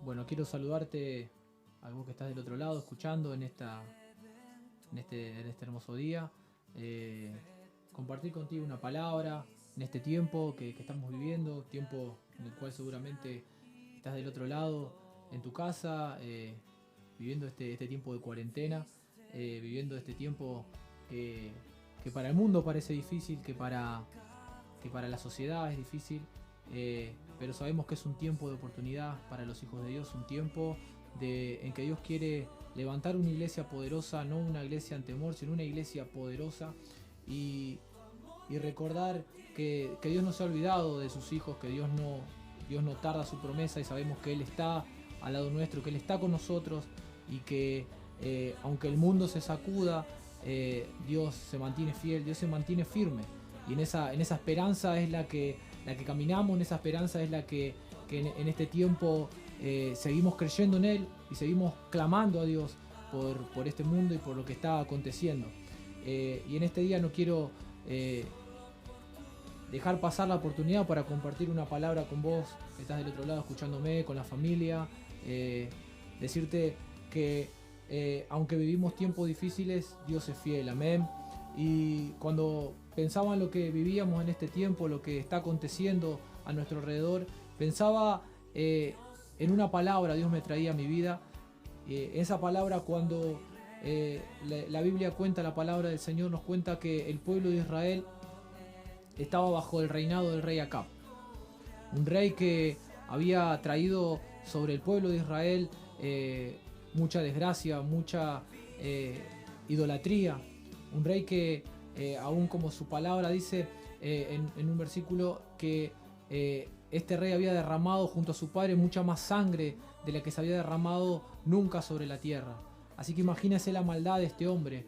Bueno, quiero saludarte a vos que estás del otro lado, escuchando en este hermoso día. Eh, Compartir contigo una palabra en este tiempo que estamos viviendo, tiempo en el cual seguramente estás del otro lado, en tu casa, viviendo este tiempo de cuarentena, viviendo este tiempo que, que para el mundo parece difícil, que para la sociedad es difícil, pero sabemos que es un tiempo de oportunidad para los hijos de Dios, un tiempo en que Dios quiere levantar una iglesia poderosa, no una iglesia en temor, sino una iglesia poderosa, y, y recordar que Dios no se ha olvidado de sus hijos, que Dios no tarda su promesa, y sabemos que Él está al lado nuestro, que Él está con nosotros, y que aunque el mundo se sacuda, Dios se mantiene fiel, Dios se mantiene firme. Y en esa esperanza es la que caminamos, en esa esperanza es la que en este tiempo seguimos creyendo en Él y seguimos clamando a Dios por este mundo y por lo que está aconteciendo. Y en este día no quiero dejar pasar la oportunidad para compartir una palabra con vos que estás del otro lado escuchándome, con la familia, decirte que aunque vivimos tiempos difíciles, Dios es fiel, amén. Y cuando pensaba en lo que vivíamos en este tiempo, lo que está aconteciendo a nuestro alrededor, pensaba en una palabra. Dios me traía a mi vida. Esa palabra, cuando la Biblia cuenta, la palabra del Señor nos cuenta que el pueblo de Israel estaba bajo el reinado del rey Acab, un rey que había traído sobre el pueblo de Israel mucha desgracia, mucha idolatría. Un rey que, aún como su palabra dice en un versículo, que este rey había derramado junto a su padre mucha más sangre de la que se había derramado nunca sobre la tierra. Así que imagínense la maldad de este hombre,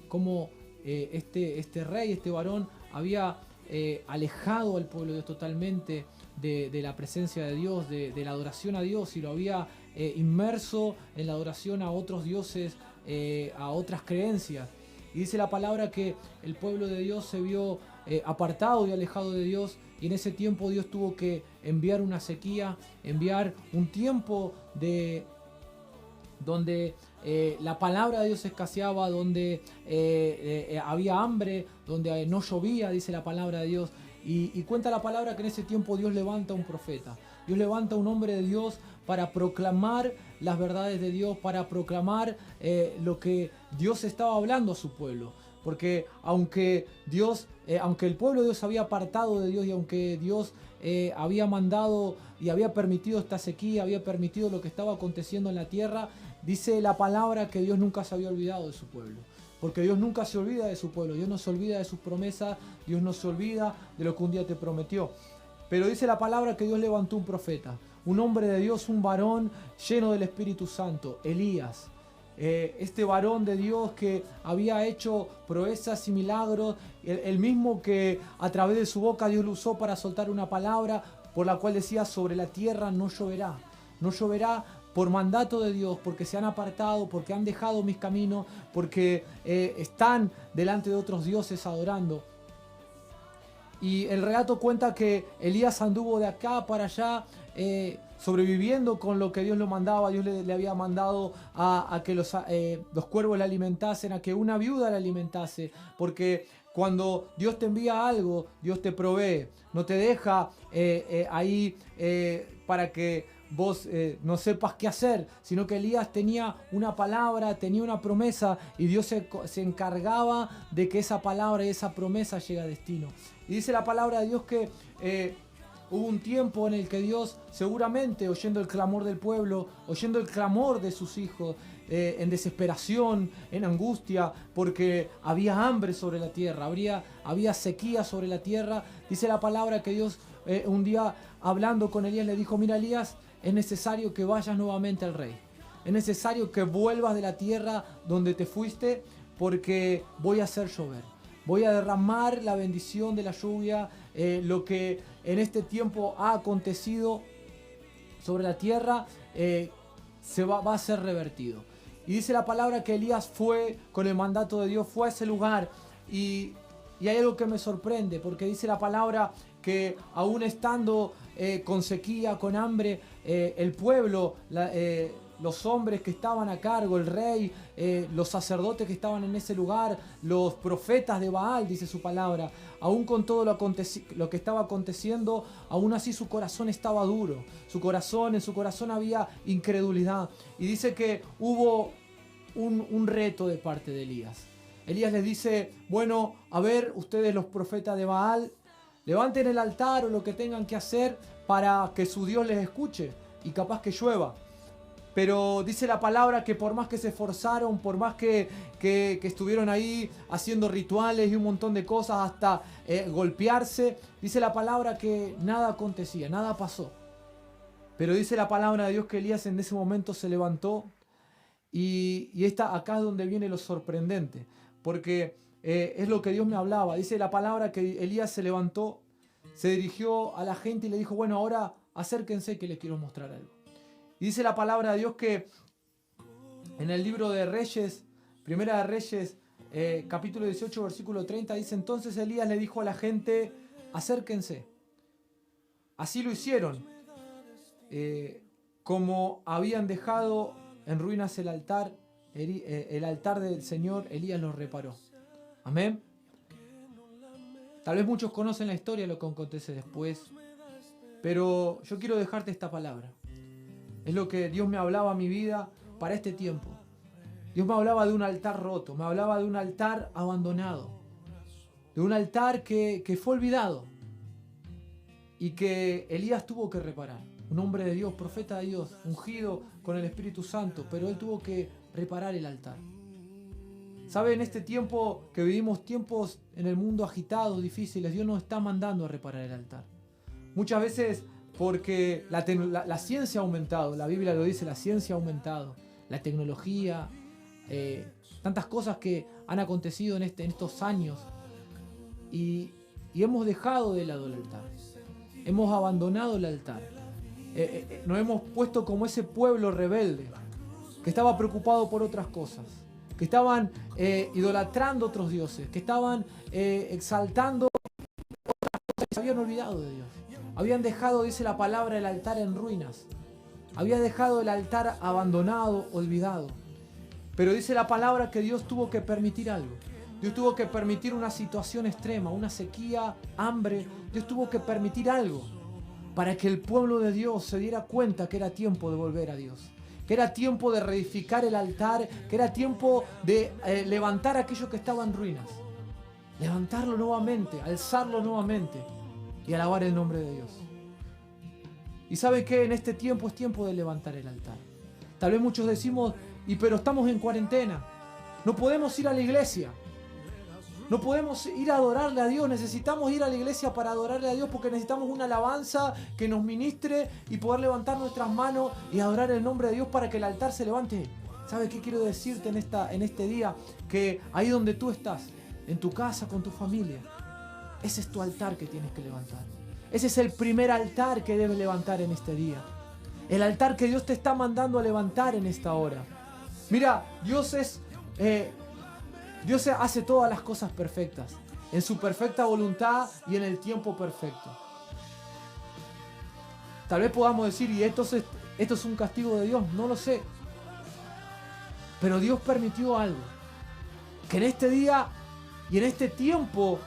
cómo este rey, este varón, había alejado al pueblo de Dios totalmente de la presencia de Dios, de la adoración a Dios, y lo había inmerso en la adoración a otros dioses, a otras creencias. Y dice la palabra que el pueblo de Dios se vio apartado y alejado de Dios, y en ese tiempo Dios tuvo que enviar una sequía, enviar un tiempo donde la palabra de Dios escaseaba, donde había hambre, donde no llovía, dice la palabra de Dios. Y cuenta la palabra que en ese tiempo Dios levanta un profeta, Dios levanta un hombre de Dios para proclamar las verdades de Dios, para proclamar lo que Dios estaba hablando a su pueblo. Porque aunque el pueblo de Dios había apartado de Dios, y aunque Dios había mandado y había permitido esta sequía, había permitido lo que estaba aconteciendo en la tierra, dice la palabra que Dios nunca se había olvidado de su pueblo. Porque Dios nunca se olvida de su pueblo, Dios no se olvida de sus promesas, Dios no se olvida de lo que un día te prometió. Pero dice la palabra que Dios levantó un profeta, un hombre de Dios, un varón lleno del Espíritu Santo, Elías. Este varón de Dios que había hecho proezas y milagros, el mismo que a través de su boca Dios lo usó para soltar una palabra por la cual decía: sobre la tierra no lloverá, no lloverá por mandato de Dios, porque se han apartado, porque han dejado mis caminos, porque están delante de otros dioses adorando. Y el relato cuenta que Elías anduvo de acá para allá, sobreviviendo con lo que Dios lo mandaba. Dios le había mandado a que los cuervos le alimentasen, a que una viuda le alimentase, porque cuando Dios te envía algo, Dios te provee, no te deja ahí para que vos no sepas qué hacer, sino que Elías tenía una palabra, tenía una promesa, y Dios se encargaba de que esa palabra y esa promesa llegue a destino. Y dice la palabra de Dios que hubo un tiempo en el que Dios, seguramente oyendo el clamor del pueblo, oyendo el clamor de sus hijos, en desesperación, en angustia, porque había hambre sobre la tierra, había sequía sobre la tierra, dice la palabra que Dios un día, hablando con Elías, le dijo: mira, Elías, es necesario que vayas nuevamente al rey. Es necesario que vuelvas de la tierra donde te fuiste, porque voy a hacer llover. Voy a derramar la bendición de la lluvia. Lo que en este tiempo ha acontecido sobre la tierra va a ser revertido. Y dice la palabra que Elías fue con el mandato de Dios, fue a ese lugar. Y hay algo que me sorprende, porque dice la palabra que aún estando con sequía, con hambre, el pueblo, los hombres que estaban a cargo, el rey, los sacerdotes que estaban en ese lugar, los profetas de Baal, dice su palabra, aún con todo lo que estaba aconteciendo, aún así su corazón estaba duro, en su corazón había incredulidad. Y dice que hubo un reto de parte de Elías. Elías les dice, bueno, a ver, ustedes los profetas de Baal, levanten el altar o lo que tengan que hacer para que su Dios les escuche y capaz que llueva. Pero dice la palabra que por más que se esforzaron, por más que estuvieron ahí haciendo rituales y un montón de cosas hasta golpearse, dice la palabra que nada acontecía, nada pasó. Pero dice la palabra de Dios que Elías en ese momento se levantó y acá es donde viene lo sorprendente, porque es lo que Dios me hablaba. Dice la palabra que Elías se levantó, se dirigió a la gente y le dijo, bueno, ahora acérquense que les quiero mostrar algo. Y dice la palabra de Dios que en el libro de Reyes, Primera de Reyes, capítulo 18, versículo 30, dice, entonces Elías le dijo a la gente, acérquense. Así lo hicieron. Como habían dejado en ruinas el altar del Señor, Elías lo reparó. Amén. Tal vez muchos conocen la historia, lo que acontece después, pero yo quiero dejarte esta palabra. Es lo que Dios me hablaba a mi vida para este tiempo. Dios me hablaba de un altar roto, me hablaba de un altar abandonado, de un altar que fue olvidado y que Elías tuvo que reparar. Un hombre de Dios, profeta de Dios, ungido con el Espíritu Santo, pero él tuvo que reparar el altar. ¿Sabe? En este tiempo que vivimos tiempos en el mundo agitados, difíciles, Dios nos está mandando a reparar el altar. Muchas veces porque la ciencia ha aumentado, la Biblia lo dice, la ciencia ha aumentado, la tecnología, tantas cosas que han acontecido en estos años y hemos dejado de lado el altar, hemos abandonado el altar, nos hemos puesto como ese pueblo rebelde que estaba preocupado por otras cosas, que estaban idolatrando otros dioses, que estaban exaltando otras cosas y se habían olvidado de Dios. Habían dejado, dice la palabra, el altar en ruinas. Había dejado el altar abandonado, olvidado. Pero dice la palabra que Dios tuvo que permitir algo. Dios tuvo que permitir una situación extrema, una sequía, hambre. Dios tuvo que permitir algo para que el pueblo de Dios se diera cuenta que era tiempo de volver a Dios. Que era tiempo de reedificar el altar, que era tiempo de levantar aquello que estaba en ruinas. Levantarlo nuevamente, alzarlo nuevamente y alabar el nombre de Dios. Y ¿sabe qué? En este tiempo es tiempo de levantar el altar. Tal vez muchos decimos, pero estamos en cuarentena, no podemos ir a la iglesia, no podemos ir a adorarle a Dios, necesitamos ir a la iglesia para adorarle a Dios porque necesitamos una alabanza que nos ministre y poder levantar nuestras manos y adorar el nombre de Dios para que el altar se levante. ¿Sabes qué quiero decirte en este día? Que ahí donde tú estás, en tu casa, con tu familia, ese es tu altar que tienes que levantar. Ese es el primer altar que debes levantar en este día. El altar que Dios te está mandando a levantar en esta hora. Mira, Dios hace todas las cosas perfectas, en su perfecta voluntad y en el tiempo perfecto. Tal vez podamos decir, ¿y esto es un castigo de Dios? No lo sé. Pero Dios permitió algo. Que en este día y en este tiempo,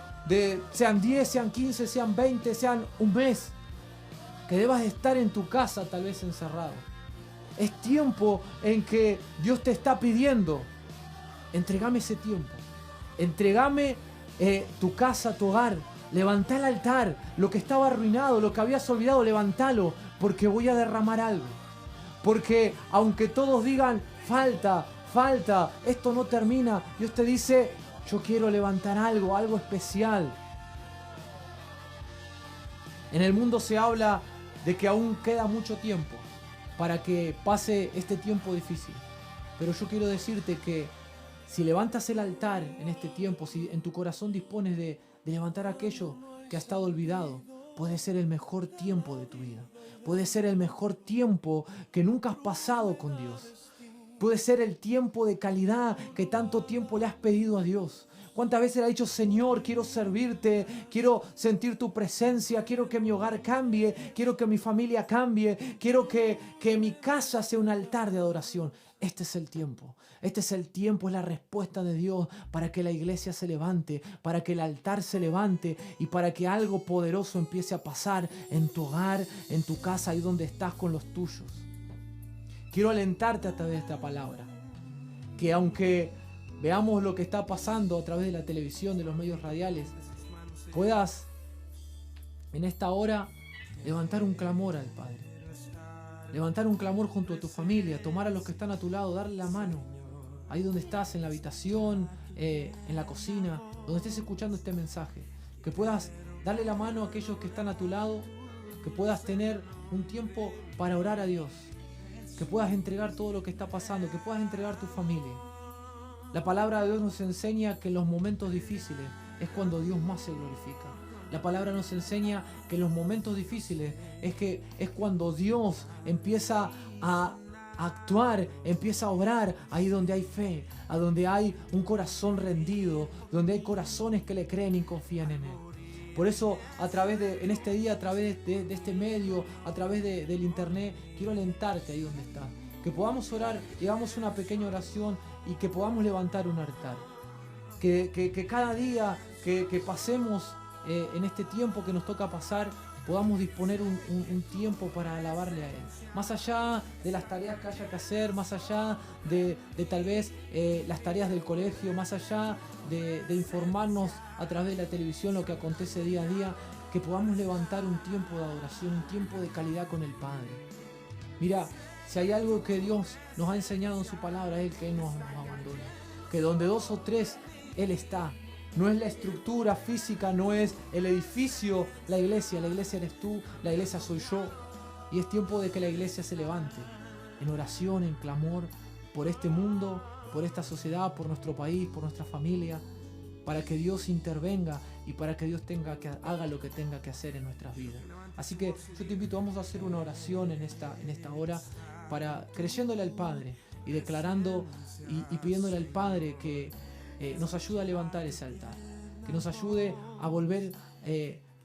sean 10, sean 15, sean 20, sean un mes, que debas estar en tu casa tal vez encerrado. Es tiempo en que Dios te está pidiendo, entregame ese tiempo, entregame tu casa, tu hogar, levantá el altar, lo que estaba arruinado, lo que habías olvidado, levántalo, porque voy a derramar algo. Porque aunque todos digan, falta, esto no termina, Dios te dice, yo quiero levantar algo especial. En el mundo se habla de que aún queda mucho tiempo para que pase este tiempo difícil. Pero yo quiero decirte que si levantas el altar en este tiempo, si en tu corazón dispones de levantar aquello que ha estado olvidado, puede ser el mejor tiempo de tu vida. Puede ser el mejor tiempo que nunca has pasado con Dios. Puede ser el tiempo de calidad que tanto tiempo le has pedido a Dios. ¿Cuántas veces le ha dicho, Señor, quiero servirte, quiero sentir tu presencia, quiero que mi hogar cambie, quiero que mi familia cambie, quiero que mi casa sea un altar de adoración? Este es el tiempo. Este es el tiempo, es la respuesta de Dios para que la iglesia se levante, para que el altar se levante y para que algo poderoso empiece a pasar en tu hogar, en tu casa, ahí donde estás con los tuyos. Quiero alentarte a través de esta palabra, que aunque veamos lo que está pasando a través de la televisión, de los medios radiales, puedas en esta hora levantar un clamor al Padre. Levantar un clamor junto a tu familia, tomar a los que están a tu lado, darle la mano. Ahí donde estás, en la habitación, en la cocina, donde estés escuchando este mensaje. Que puedas darle la mano a aquellos que están a tu lado, que puedas tener un tiempo para orar a Dios. Que puedas entregar todo lo que está pasando, que puedas entregar tu familia. La palabra de Dios nos enseña que en los momentos difíciles es cuando Dios más se glorifica. La palabra nos enseña que en los momentos difíciles es cuando Dios empieza a actuar, empieza a obrar ahí donde hay fe, a donde hay un corazón rendido, donde hay corazones que le creen y confían en Él. Por eso, en este día, a través de este medio, a través del internet, quiero alentarte ahí donde estás. Que podamos orar, y hagamos una pequeña oración y que podamos levantar un altar. Que cada día que pasemos en este tiempo que nos toca pasar, podamos disponer un tiempo para alabarle a Él. Más allá de las tareas que haya que hacer, más allá de tal vez las tareas del colegio, más allá de informarnos a través de la televisión lo que acontece día a día, que podamos levantar un tiempo de adoración, un tiempo de calidad con el Padre. Mira, si hay algo que Dios nos ha enseñado en su palabra, es que Él nos abandona. Que donde 2 o 3 Él está. No es la estructura física, no es el edificio, la iglesia eres tú, la iglesia soy yo. Y es tiempo de que la iglesia se levante en oración, en clamor por este mundo, por esta sociedad, por nuestro país, por nuestra familia, para que Dios intervenga y para que Dios haga lo que tenga que hacer en nuestras vidas. Así que yo te invito, vamos a hacer una oración en esta hora, creyéndole al Padre y declarando y pidiéndole al Padre que nos ayude a levantar ese altar, que nos ayude a volver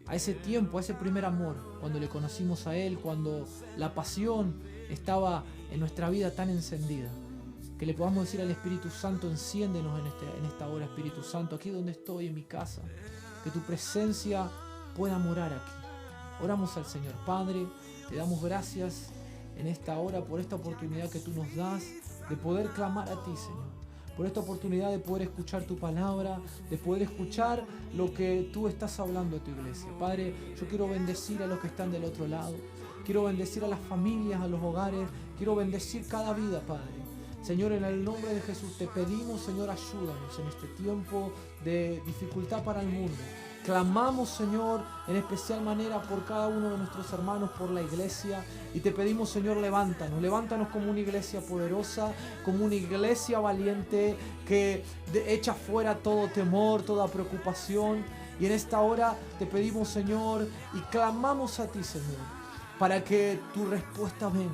a ese tiempo, a ese primer amor, cuando le conocimos a Él, cuando la pasión estaba en nuestra vida tan encendida. Que le podamos decir al Espíritu Santo, enciéndenos en esta hora, Espíritu Santo, aquí donde estoy, en mi casa, que tu presencia pueda morar aquí. Oramos al Señor. Padre, te damos gracias en esta hora por esta oportunidad que tú nos das de poder clamar a ti, Señor. Por esta oportunidad de poder escuchar tu palabra, de poder escuchar lo que tú estás hablando a tu iglesia. Padre, yo quiero bendecir a los que están del otro lado. Quiero bendecir a las familias, a los hogares. Quiero bendecir cada vida, Padre. Señor, en el nombre de Jesús te pedimos, Señor, ayúdanos en este tiempo de dificultad para el mundo. Clamamos, Señor, en especial manera por cada uno de nuestros hermanos, por la iglesia. Y te pedimos, Señor, levántanos como una iglesia poderosa, como una iglesia valiente que echa fuera todo temor, toda preocupación. Y en esta hora te pedimos, Señor, y clamamos a ti, Señor, para que tu respuesta venga.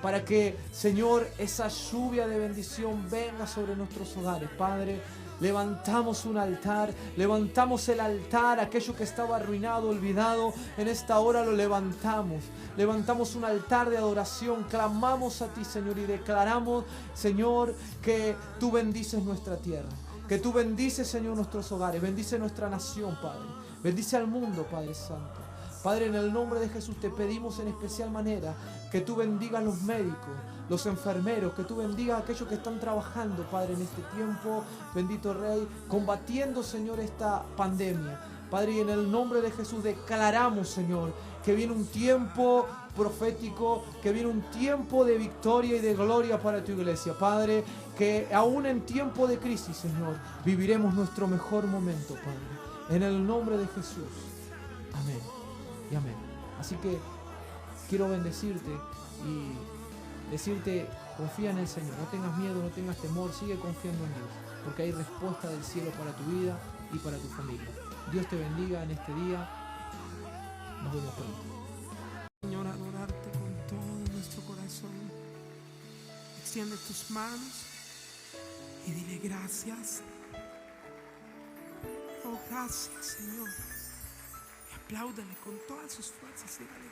Para que, Señor, esa lluvia de bendición venga sobre nuestros hogares, Padre. Levantamos un altar, levantamos el altar, aquello que estaba arruinado, olvidado, en esta hora lo levantamos. Levantamos un altar de adoración, clamamos a ti, Señor, y declaramos, Señor, que tú bendices nuestra tierra, que tú bendices, Señor, nuestros hogares, bendice nuestra nación, Padre, bendice al mundo, Padre Santo. Padre, en el nombre de Jesús te pedimos en especial manera que tú bendigas a los médicos, los enfermeros, que tú bendigas a aquellos que están trabajando, Padre, en este tiempo, bendito Rey, combatiendo, Señor, esta pandemia. Padre, y en el nombre de Jesús declaramos, Señor, que viene un tiempo profético, que viene un tiempo de victoria y de gloria para tu iglesia. Padre, que aún en tiempo de crisis, Señor, viviremos nuestro mejor momento, Padre. En el nombre de Jesús. Amén. Y amén. Así que quiero bendecirte y decirte, confía en el Señor, no tengas miedo, no tengas temor, sigue confiando en Dios, porque hay respuesta del cielo para tu vida y para tu familia. Dios te bendiga en este día. Nos vemos pronto. Señor, adorarte con todo nuestro corazón. Extiende tus manos y dile gracias. Oh, gracias, Señor. Y apláudale con todas sus fuerzas. Dígale.